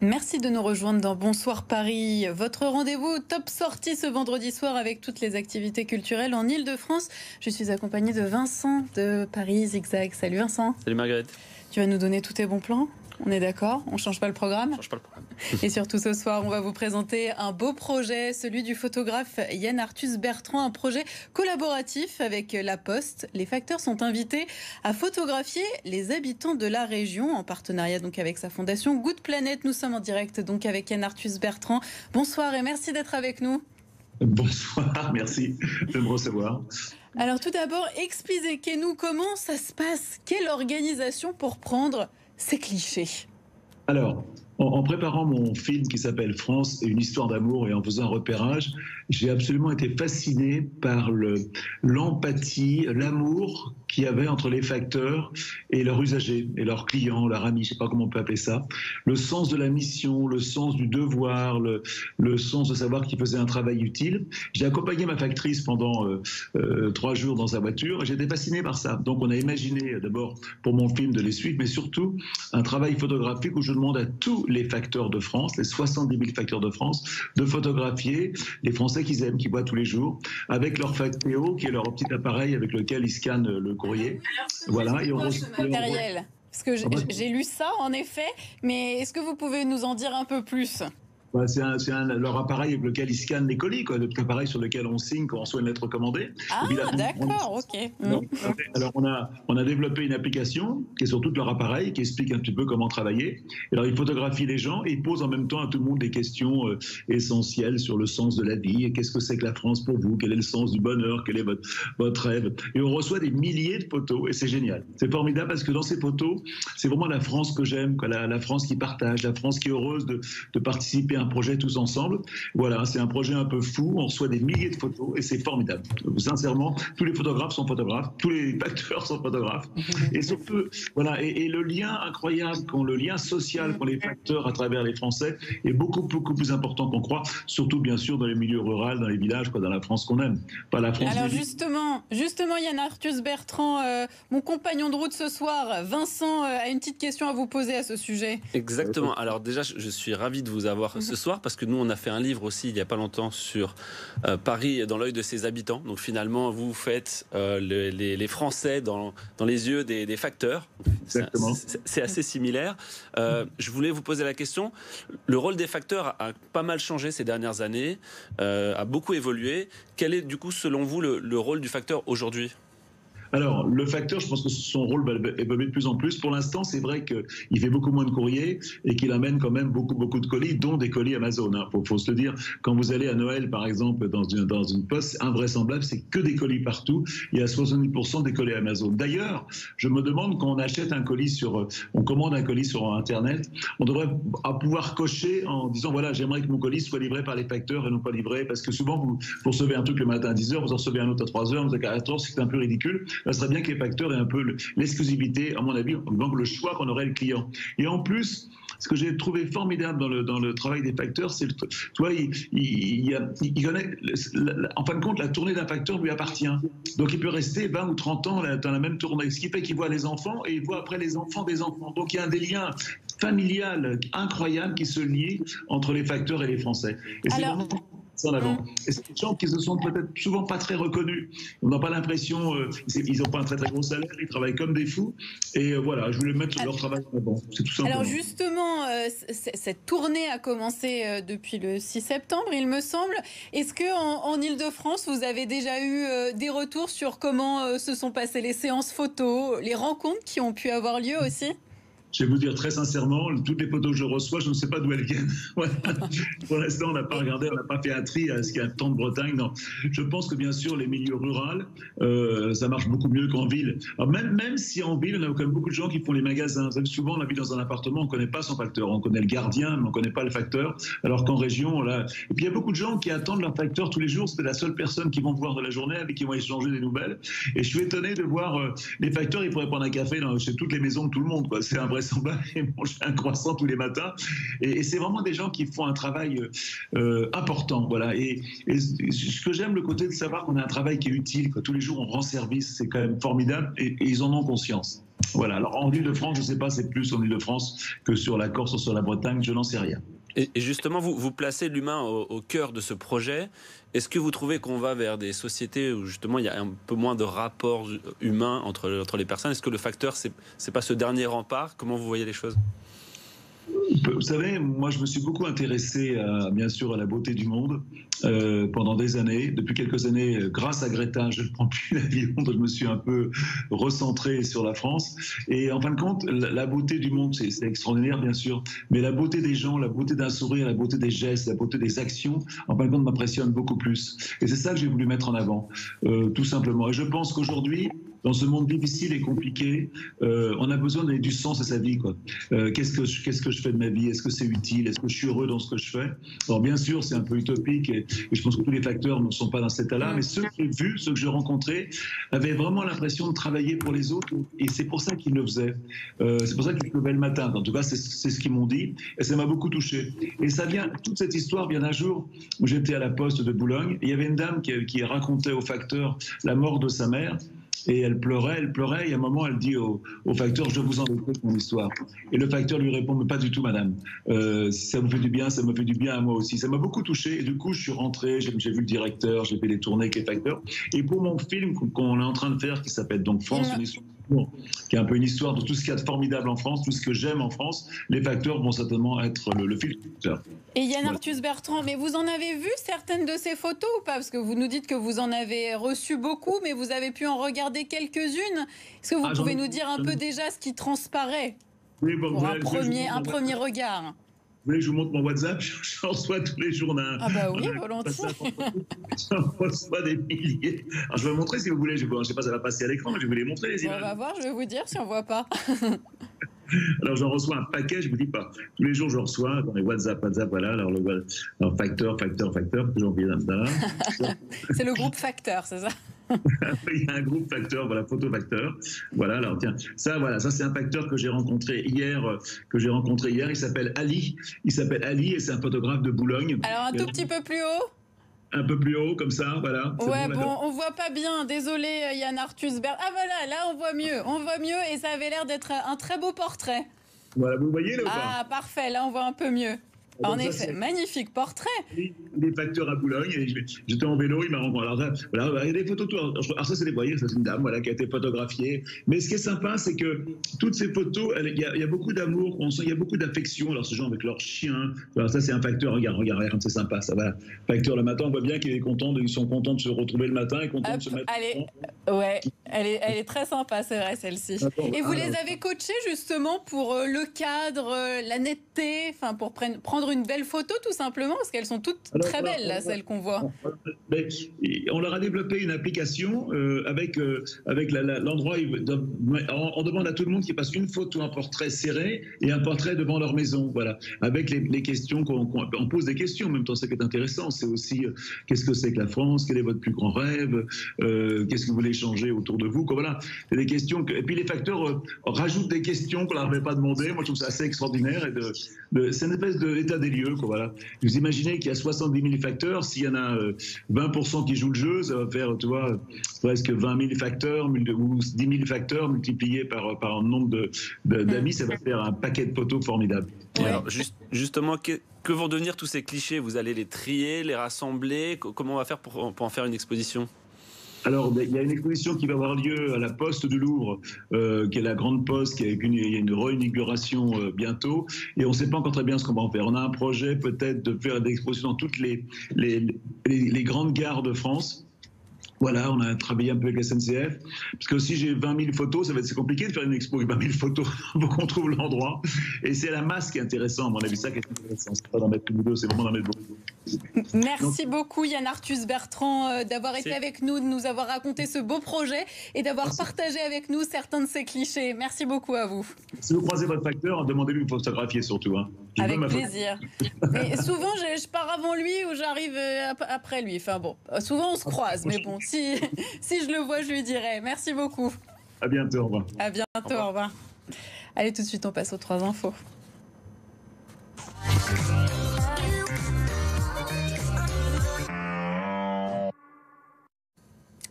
Merci de nous rejoindre dans Bonsoir Paris. Votre rendez-vous top sortie ce vendredi soir avec toutes les activités culturelles en Ile-de-France. Je suis accompagnée de Vincent de Paris Zigzag. Salut Vincent. Salut Marguerite. Tu vas nous donner tous tes bons plans? On est d'accord? On ne change pas le programme? On change pas le programme. Et surtout ce soir, on va vous présenter un beau projet, celui du photographe Yann Arthus Bertrand, un projet collaboratif avec La Poste. Les facteurs sont invités à photographier les habitants de la région en partenariat donc avec sa fondation Good Planet. Nous sommes en direct donc avec Yann Arthus Bertrand. Bonsoir et merci d'être avec nous. Bonsoir, merci de me recevoir. Alors tout d'abord, expliquez-nous comment ça se passe. Quelle organisation pour prendre ces clichés? Alors, en préparant mon film qui s'appelle France et une histoire d'amour et en faisant un repérage, j'ai absolument été fasciné par l'empathie, l'amour qu'il y avait entre les facteurs et leurs usagers, et leurs clients, leurs amis, je ne sais pas comment on peut appeler ça. Le sens de la mission, le sens du devoir, le sens de savoir qu'ils faisaient un travail utile. J'ai accompagné ma factrice pendant 3 jours dans sa voiture et j'étais fasciné par ça. Donc on a imaginé d'abord pour mon film de les suivre, mais surtout un travail photographique où je demande à tous les facteurs de France, les 70 000 facteurs de France, de photographier les Français qu'ils aiment, qu'ils voient tous les jours, avec leur Factéo, qui est leur petit appareil avec lequel ils scannent le courrier. Voilà. Et on matériel. Parce que j'ai lu ça en effet, mais est-ce que vous pouvez nous en dire un peu plus? C'est leur appareil avec lequel ils scannent les colis, le petit appareil sur lequel on signe quand on reçoit une lettre commandée. Ah, d'accord, ok. Alors, on a développé une application qui est sur tout leur appareil, qui explique un petit peu comment travailler. Et alors, ils photographient les gens et ils posent en même temps à tout le monde des questions essentielles sur le sens de la vie. Qu'est-ce que c'est que la France pour vous? Quel est le sens du bonheur? Quel est votre rêve? Et on reçoit des milliers de photos et c'est génial. C'est formidable parce que dans ces photos, c'est vraiment la France que j'aime, la France qui partage, la France qui est heureuse de participer à un projet tous ensemble. Voilà, c'est un projet un peu fou. On reçoit des milliers de photos et c'est formidable. Sincèrement, tous les photographes sont photographes, tous les facteurs sont photographes. Et surtout, voilà, et le lien incroyable, le lien social qu'ont les facteurs à travers les Français est beaucoup plus important qu'on croit. Surtout, bien sûr, dans les milieux ruraux, dans les villages, dans la France qu'on aime. Pas la France. Alors justement, Yann Arthus Bertrand, mon compagnon de route ce soir, Vincent, a une petite question à vous poser à ce sujet. Exactement. Alors déjà, je suis ravi de vous avoir ce soir parce que nous, on a fait un livre aussi il n'y a pas longtemps sur Paris dans l'œil de ses habitants. Donc finalement, vous faites les Français dans les yeux des facteurs. C'est assez similaire. Je voulais vous poser la question. Le rôle des facteurs a pas mal changé ces dernières années, a beaucoup évolué. Quel est du coup, selon vous, le rôle du facteur aujourd'hui ? Alors, le facteur, je pense que son rôle va évoluer de plus en plus. Pour l'instant, c'est vrai qu'il fait beaucoup moins de courriers et qu'il amène quand même beaucoup de colis, dont des colis Amazon. Faut se le dire. Quand vous allez à Noël, par exemple, dans une poste, invraisemblable, c'est que des colis partout. Il y a 70% des colis Amazon. D'ailleurs, je me demande quand on achète un colis on commande un colis sur Internet, on devrait pouvoir cocher en disant voilà, j'aimerais que mon colis soit livré par les facteurs et non pas livré, parce que souvent vous recevez un truc le matin à 10h, vous en recevez un autre à 3h, vous à 14h, c'est un peu ridicule. Ça serait bien que les facteurs aient un peu l'exclusivité, à mon avis, donc le choix qu'on aurait le client. Et en plus, ce que j'ai trouvé formidable dans le travail des facteurs, c'est il connaît, en fin de compte, la tournée d'un facteur lui appartient. Donc il peut rester 20 ou 30 ans dans la même tournée, ce qui fait qu'il voit les enfants et il voit après les enfants des enfants. Donc il y a des liens familial incroyables qui se lient entre les facteurs et les Français. Et c'est vraiment en avant. Et c'est des gens qui ne sont peut-être souvent pas très reconnus. On n'a pas l'impression, ils n'ont pas un très gros salaire, ils travaillent comme des fous. Et voilà, je voulais mettre leur travail en avant. C'est tout simplement. Alors justement, cette tournée a commencé depuis le 6 septembre, il me semble. Est-ce qu'en Ile-de-France, vous avez déjà eu des retours sur comment se sont passées les séances photos, les rencontres qui ont pu avoir lieu aussi ? Je vais vous dire très sincèrement, toutes les photos que je reçois, je ne sais pas d'où elles viennent. Pour l'instant, on n'a pas regardé, on n'a pas fait un tri à ce qu'il y a tant de Bretagne. Non. Je pense que bien sûr, les milieux ruraux, ça marche beaucoup mieux qu'en ville. Alors même si en ville, on a quand même beaucoup de gens qui font les magasins. Vous savez, souvent, on habite dans un appartement, on ne connaît pas son facteur. On connaît le gardien, mais on ne connaît pas le facteur. Alors qu'en région, là. Et puis il y a beaucoup de gens qui attendent leur facteur tous les jours. C'est la seule personne qu'ils vont voir de la journée, avec qui ils vont échanger des nouvelles. Et je suis étonné de voir les facteurs, ils pourraient prendre un café chez toutes les maisons de tout le monde, quoi. C'est invraisemblable et manger un croissant tous les matins. Et c'est vraiment des gens qui font un travail important. Voilà. Et ce que j'aime, le côté de savoir qu'on a un travail qui est utile, que tous les jours on rend service, c'est quand même formidable et ils en ont conscience. Voilà. Alors en Ile-de-France, je ne sais pas, c'est plus en Ile-de-France que sur la Corse ou sur la Bretagne, je n'en sais rien. Et justement, vous placez l'humain au cœur de ce projet. Est-ce que vous trouvez qu'on va vers des sociétés où justement il y a un peu moins de rapports humains entre les personnes? Est-ce que le facteur, c'est pas ce dernier rempart? Comment vous voyez les choses? Vous savez, moi je me suis beaucoup intéressé bien sûr à la beauté du monde pendant des années. Depuis quelques années, grâce à Greta, je ne prends plus l'avion, donc je me suis un peu recentré sur la France. Et en fin de compte, la beauté du monde, c'est extraordinaire bien sûr, mais la beauté des gens, la beauté d'un sourire, la beauté des gestes, la beauté des actions, en fin de compte m'impressionne beaucoup plus. Et c'est ça que j'ai voulu mettre en avant, tout simplement. Et je pense qu'aujourd'hui, dans ce monde difficile et compliqué, on a besoin donner du sens à sa vie, quoi. Qu'est-ce que je fais de ma vie? Est-ce que c'est utile? Est-ce que je suis heureux dans ce que je fais? Alors bien sûr, c'est un peu utopique et je pense que tous les facteurs ne sont pas dans cet état-là, mais ceux que j'ai vus, ceux que j'ai rencontrés, avaient vraiment l'impression de travailler pour les autres et c'est pour ça qu'ils le faisaient. C'est pour ça qu'ils se levaient le matin. En tout cas, c'est ce qu'ils m'ont dit et ça m'a beaucoup touché. Et ça vient, toute cette histoire vient d'un jour où j'étais à la Poste de Boulogne et il y avait une dame qui racontait au facteur la mort de sa mère. Et elle pleurait, et à un moment, elle dit au facteur, je vous en veux mon histoire. Et le facteur lui répond, mais pas du tout, madame. Si ça vous fait du bien, ça me fait du bien à moi aussi. Ça m'a beaucoup touché, et du coup, je suis rentré, j'ai vu le directeur, j'ai fait des tournées avec les facteurs. Et pour mon film qu'on est en train de faire, qui s'appelle donc France, une histoire, qui est un peu une histoire de tout ce qu'il y a de formidable en France, tout ce que j'aime en France, les facteurs vont certainement être le fil conducteur. Et Yann Arthus Bertrand, mais vous en avez vu certaines de ces photos ou pas? Parce que vous nous dites que vous en avez reçu beaucoup, mais vous avez pu en regarder quelques-unes. Est-ce que vous pouvez nous dire un peu déjà ce qui transparaît pour un premier regard? Vous voulez que je vous montre mon WhatsApp? J'en reçois tous les jours. Ah bah oui, volontiers. J'en reçois des milliers. Alors je vais vous montrer si vous voulez. Je ne sais pas, ça va passer à l'écran, mais je vais vous les montrer les images. On va voir, je vais vous dire si on ne voit pas. Alors j'en reçois un paquet, je vous dis pas. Tous les jours je reçois dans les WhatsApp, voilà. Alors facteur, toujours bien là. C'est le groupe Facteur, c'est ça? Il y a un groupe facteur, voilà, photo facteur. Voilà, alors tiens, ça c'est un facteur que j'ai rencontré hier. Il s'appelle Ali. Et c'est un photographe de Boulogne. Alors un tout petit peu plus haut. Un peu plus haut, comme ça, voilà. Ouais, bon, on voit pas bien. Désolé, Yann Arthus Bertrand. Ah voilà, là on voit mieux et ça avait l'air d'être un très beau portrait. Voilà, vous voyez là ou pas? Ah parfait, là on voit un peu mieux. En effet, magnifique portrait. Des facteurs à Boulogne, et j'étais en vélo, il m'a rencontré. Alors voilà, il y a des photos. Alors ça, c'est des voyez, c'est une dame, voilà, qui a été photographiée. Mais ce qui est sympa, c'est que toutes ces photos, il y a beaucoup d'amour, on sent, il y a beaucoup d'affection. Alors ces gens avec leurs chiens, alors ça c'est un facteur. Regarde, comme c'est sympa, ça va. Facteur le matin, on voit bien qu'ils sont contents de se retrouver le matin et contents de se mettre. Elle est très sympa, c'est vrai celle-ci. Et vous les avez coachés justement pour le cadre, la netteté, enfin pour prendre une belle photo tout simplement, parce qu'elles sont toutes très belles là, celles qu'on voit. On leur a développé une application avec l'endroit. On demande à tout le monde qui passe une photo, un portrait serré et un portrait devant leur maison, voilà, avec les questions on pose des questions. En même temps, ce qui est intéressant, c'est aussi qu'est-ce que c'est que la France, quel est votre plus grand rêve, qu'est-ce que vous voulez changer autour de vous, voilà. C'est des questions et puis les facteurs rajoutent des questions qu'on leur avait pas demandé. Moi, je trouve ça assez extraordinaire c'est une espèce d'état des lieux, voilà. Vous imaginez qu'il y a 70 000 facteurs, s'il y en a 20% qui jouent le jeu, ça va faire, tu vois, presque 20 000 facteurs ou 10 000 facteurs multipliés par un nombre d'amis, ça va faire un paquet de photos formidable. Ouais. Alors, justement, que vont devenir tous ces clichés? Vous allez les trier, les rassembler? Comment on va faire pour en faire une exposition? Alors, il y a une exposition qui va avoir lieu à la Poste du Louvre, qui est la grande poste, il y a une réinauguration bientôt, et on ne sait pas encore très bien ce qu'on va en faire. On a un projet peut-être de faire des expositions dans toutes les grandes gares de France. Voilà, on a travaillé un peu avec la SNCF, parce que si j'ai 20 000 photos, c'est compliqué de faire une expo avec 20 000 photos, il faut qu'on trouve l'endroit. Et c'est la masse qui est intéressant, à mon avis, ça qui est intéressant. C'est pas d'en mettre une vidéo, c'est vraiment d'en mettre beaucoup. Merci beaucoup Yann Arthus Bertrand d'avoir été avec nous, de nous avoir raconté ce beau projet et d'avoir partagé avec nous certains de ces clichés. Merci beaucoup à vous. Si vous croisez votre facteur, demandez-lui de me photographier surtout. Avec plaisir. Et souvent, je pars avant lui ou j'arrive après lui. Enfin bon, souvent on se croise, mais bon, si je le vois, je lui dirai. Merci beaucoup. À bientôt, au revoir. À bientôt, au revoir. Allez, tout de suite, on passe aux 3 infos.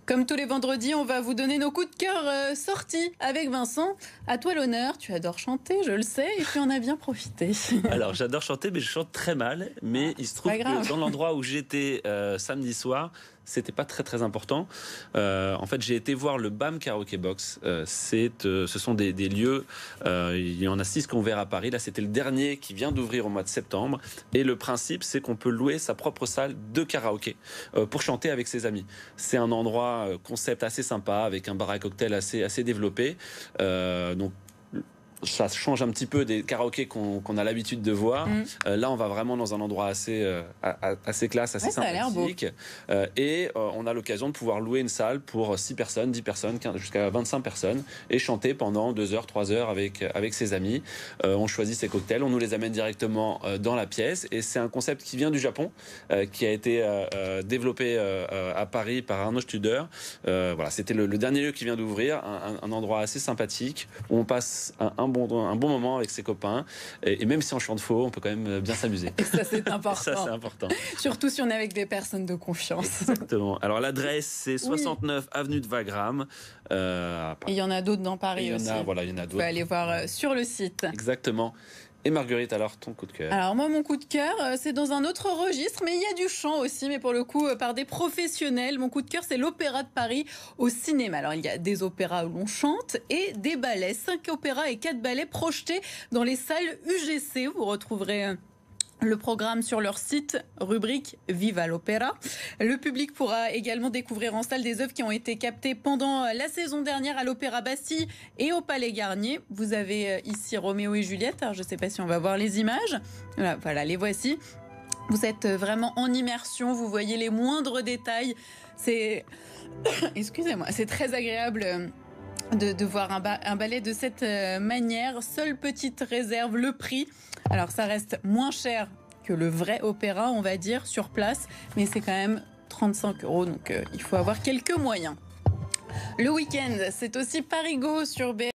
Comme tous les vendredis, on va vous donner nos coups de cœur sortis avec Vincent. À toi l'honneur, tu adores chanter, je le sais, et puis on a bien profité. Alors j'adore chanter, mais je chante très mal. Mais il se trouve que dans l'endroit où j'étais samedi soir, c'était pas très important. En fait, j'ai été voir le BAM Karaoke Box. Ce sont des lieux. Il y en a 6 qu'on verra à Paris. Là, c'était le dernier qui vient d'ouvrir au mois de septembre. Et le principe, c'est qu'on peut louer sa propre salle de karaoké pour chanter avec ses amis. C'est un endroit concept assez sympa avec un bar à cocktail assez développé. Donc ça change un petit peu des karaokés qu'on a l'habitude de voir. Là, on va vraiment dans un endroit assez classe, assez sympathique. Et on a l'occasion de pouvoir louer une salle pour 6 personnes, 10 personnes, jusqu'à 25 personnes et chanter pendant 2 heures, 3 heures avec ses amis. On choisit ses cocktails, on nous les amène directement dans la pièce. Et c'est un concept qui vient du Japon, qui a été développé à Paris par Arnaud Studer. Voilà, c'était le dernier lieu qui vient d'ouvrir, un endroit assez sympathique où on passe un bon moment avec ses copains et même si on chante faux, on peut quand même bien s'amuser. Et ça, c'est important. Ça, c'est important. Surtout si on est avec des personnes de confiance. Exactement. Alors l'adresse, c'est 69 avenue de Wagram. Il y en a d'autres dans Paris aussi. Il y en a d'autres. Vous pouvez aller voir sur le site. Exactement. Et Marguerite, alors ton coup de cœur? Alors moi, mon coup de cœur, c'est dans un autre registre, mais il y a du chant aussi, mais pour le coup, par des professionnels. Mon coup de cœur, c'est l'Opéra de Paris au cinéma. Alors il y a des opéras où l'on chante et des ballets. 5 opéras et 4 ballets projetés dans les salles UGC. Vous retrouverez le programme sur leur site, rubrique Viva l'Opéra. Le public pourra également découvrir en salle des œuvres qui ont été captées pendant la saison dernière à l'Opéra Bastille et au Palais Garnier. Vous avez ici Roméo et Juliette. Alors je ne sais pas si on va voir les images. Voilà, les voici. Vous êtes vraiment en immersion, vous voyez les moindres détails. C'est... Excusez-moi, c'est très agréable de voir un ballet de cette manière. Seule petite réserve, le prix. Alors ça reste moins cher que le vrai opéra, on va dire, sur place, mais c'est quand même 35 €, donc il faut avoir quelques moyens. Le week-end, c'est aussi Parigo sur BFM.